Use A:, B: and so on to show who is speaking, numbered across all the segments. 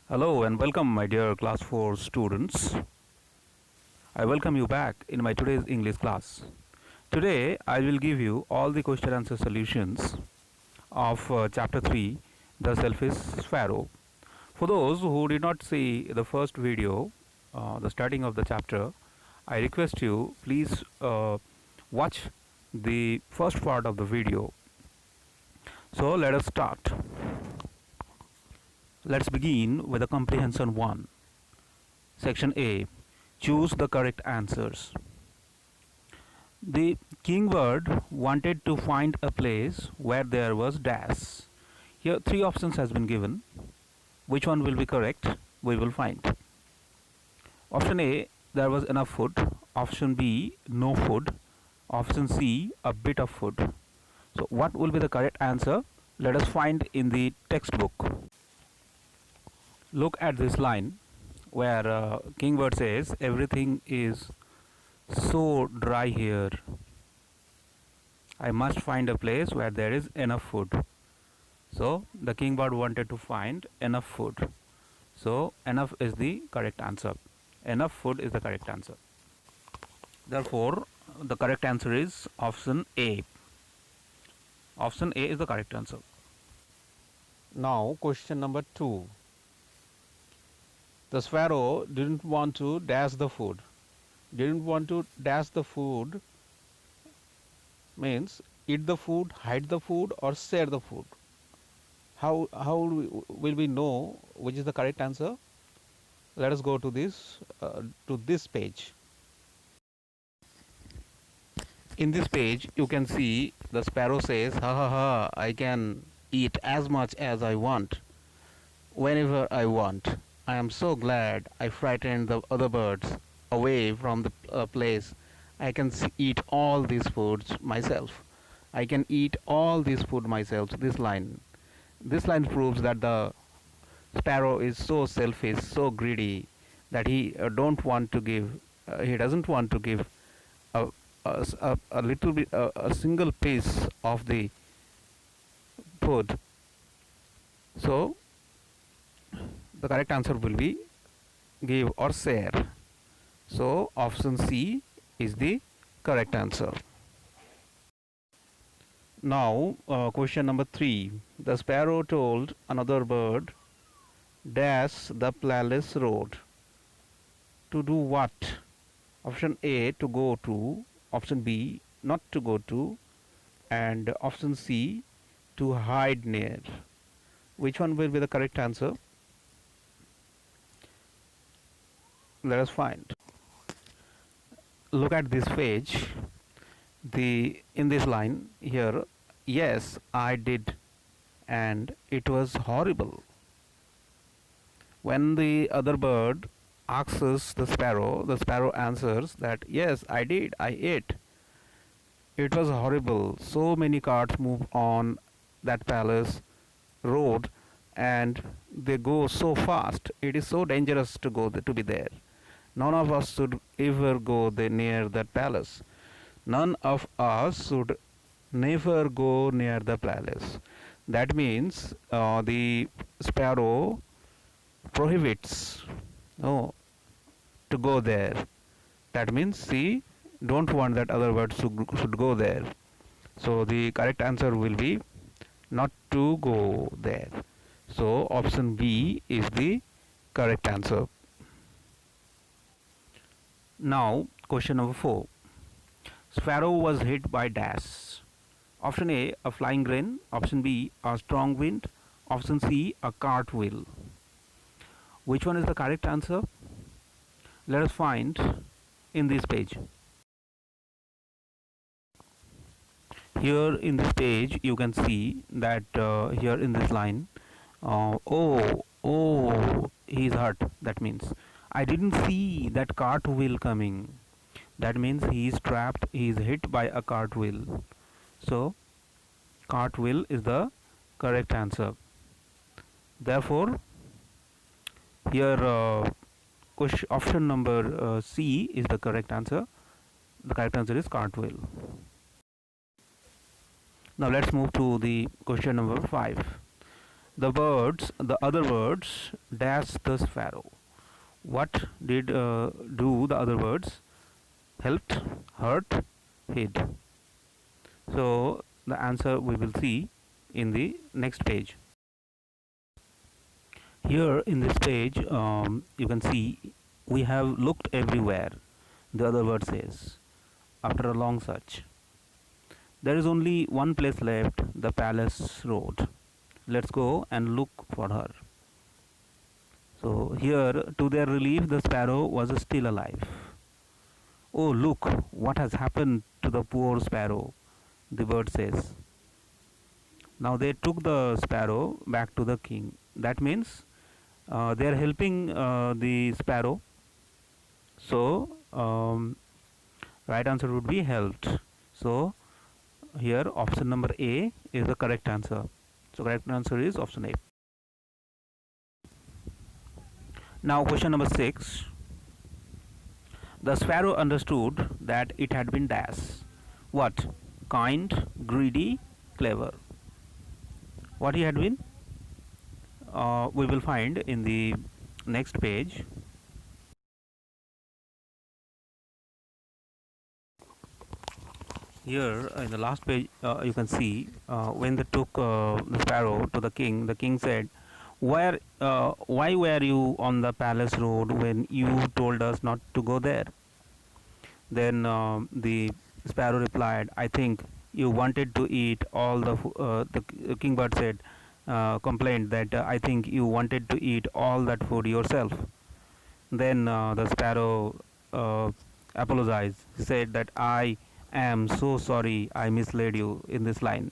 A: Hello and welcome, my dear class 4 students. I welcome you back in my today's English class. Today I will give you all the question answer solutions of chapter 3, The Selfish Sparrow. For those who did not see the first video, the starting of the chapter, I request you please watch the first part of the video. So let us start. Let's begin with the comprehension 1. Section A. Choose the correct answers. The kingbird wanted to find a place where there was dash. Here 3 options has been given. Which one will be correct? We will find. Option A, there was enough food. Option B, no food. Option C, a bit of food. So what will be the correct answer? Let us find in the textbook. Look at this line where kingbird says everything is so dry here. I must find a place where there is enough food. So the kingbird wanted to find enough food. So enough is the correct answer. Enough food is the correct answer. Therefore, the correct answer is option A. Option A is the correct answer. Now question number 2. The sparrow didn't want to dash the food. Didn't want to dash the food means eat the food, hide the food, or share the food. How will we know which is the correct answer? Let us go to this page. In this page you can see the sparrow says, ha ha ha, I can eat as much as I want whenever I want. I am so glad I frightened the other birds away from the place. I can eat all these foods myself. I can eat all this food myself. This line proves that the sparrow is so selfish, so greedy that he doesn't want to give a little bit, a single piece of the food. So the correct answer will be give or share. So option C is the correct answer. Now question number 3. The sparrow told another bird, dash the palace road. To do what? Option A, to go to. Option B, not to go to. And option C, to hide near. Which one will be the correct answer? Let us find. Look at this page. In this line here, yes, I did, and it was horrible. When the other bird asks the sparrow answers that yes, I did, I ate. It was horrible. So many carts move on that palace road, and they go so fast. It is so dangerous to be there. None of us should ever go near that palace. None of us should never go near the palace. That means the sparrow prohibits to go there. That means she don't want that other bird should go there. So the correct answer will be not to go there. So option B is the correct answer. Now question number 4. Sparrow was hit by dash. Option A, a flying grain. Option B, a strong wind. Option C, a cartwheel. Which one is the correct answer? Let us find in this page. Here in this page you can see that here in this line, he is hurt. That means I didn't see that cartwheel coming. That means he is trapped, he is hit by a cartwheel. So cartwheel is the correct answer. Therefore here option number C is the correct answer. The correct answer is cartwheel. Now let's move to the question number 5. the other birds dashed the sparrow. What did do the other birds? Helped, hurt, hid. So the answer we will see in the next page. Here in this page, you can see we have looked everywhere, the other bird says, after a long search. There is only one place left, the palace road. Let's go and look for her. So here, to their relief, the sparrow was still alive. Oh, look, what has happened to the poor sparrow, the bird says. Now they took the sparrow back to the king. That means they are helping the sparrow. So right answer would be helped. So here option number A is the correct answer. So correct answer is option A. Now question number 6. The sparrow understood that it had been dashed. What? Kind, greedy, clever. What he had been? We will find in the next page. Here in the last page you can see when they took the sparrow to the king said, why were you on the palace road when you told us not to go there? Then the sparrow replied, I think you wanted to eat all the kingbird said, complained that I think you wanted to eat all that food yourself. Then the sparrow apologized. He said that I am so sorry I misled you in this line.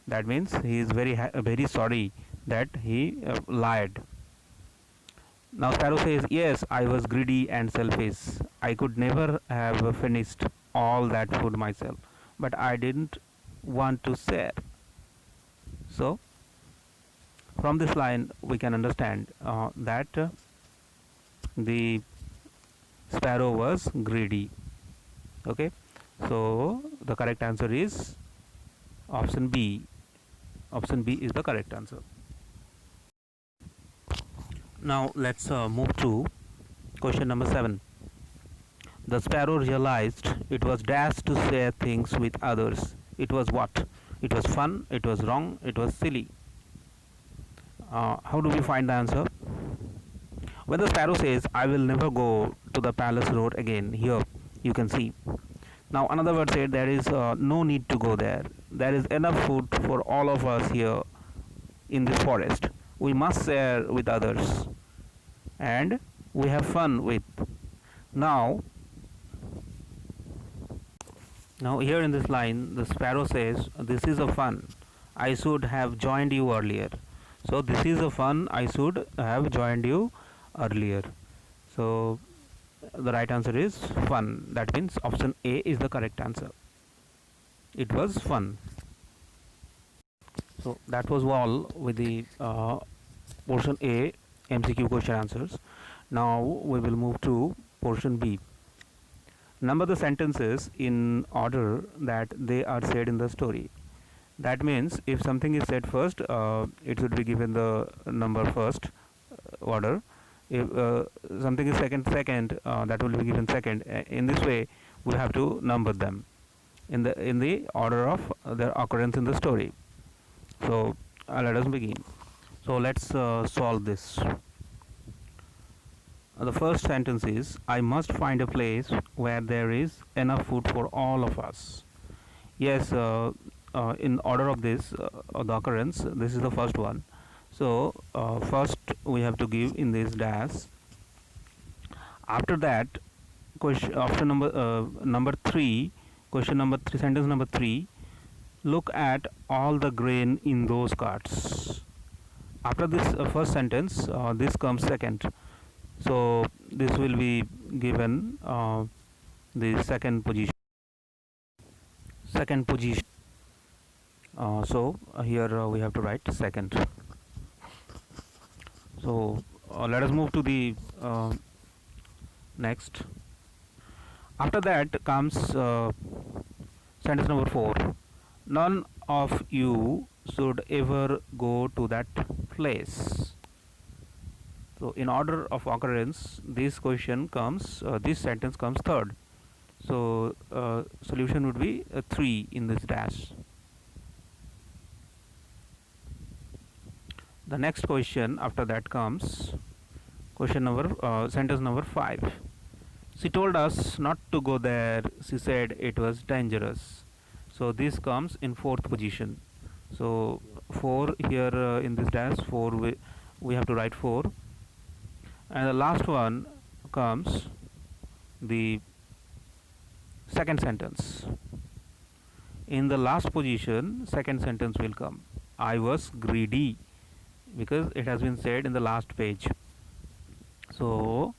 A: That means he is very sorry that he lied. Now sparrow says, yes, I was greedy and selfish. I could never have finished all that food myself, but I didn't want to share. So from this line we can understand that the sparrow was greedy. Okay, so the correct answer is option B. Option B is the correct answer. Now let's move to question number 7. The sparrow realized it was dashed to share things with others. It was what? It was fun, it was wrong, it was silly. How do we find the answer? When the sparrow says, I will never go to the palace road again, here you can see. Now another bird said, there is no need to go there. There is enough food for all of us here in this forest. We must share with others and we have fun with. Now here in this line the sparrow says, this is a fun, I should have joined you earlier. So this is a fun, I should have joined you earlier. So the right answer is fun. That means option A is the correct answer. It was fun. So that was all with the portion A MCQ question answers. Now we will move to portion B. Number the sentences in order that they are said in the story. That means if something is said first, it should be given the number first order. If something is second, that will be given second. In this way, we have to number them in the order of their occurrence in the story. So let us begin. So let's solve this. The first sentence is, I must find a place where there is enough food for all of us. Yes, in order of this the occurrence, this is the first one. So first we have to give in this dash. After that, question option number 3, question number 3, sentence number 3, look at all the grain in those carts. After this first sentence, this comes second. So this will be given the second position. So here we have to write second. So let us move to the next. After that comes sentence number 4. None of you should ever go to that place. So in order of occurrence, this sentence comes third. So solution would be 3 in this dash. The next question after that comes sentence number 5. She told us not to go there. She said it was dangerous. So this comes in fourth position. So 4 here in this dash, 4 we have to write 4. And the last one comes the second sentence. In the last position, second sentence will come. I was greedy, because it has been said in the last page. So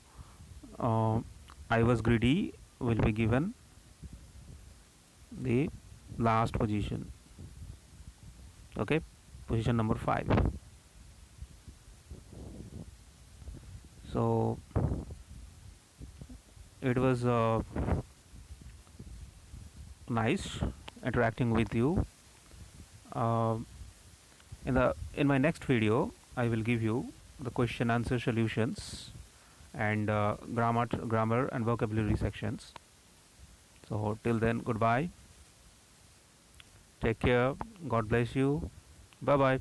A: I was greedy will be given the last position. Okay, position number 5. So it was nice interacting with you. In my next video, I will give you the question answer solutions and grammar and vocabulary sections. So till then, goodbye. Take care. God bless you. Bye bye.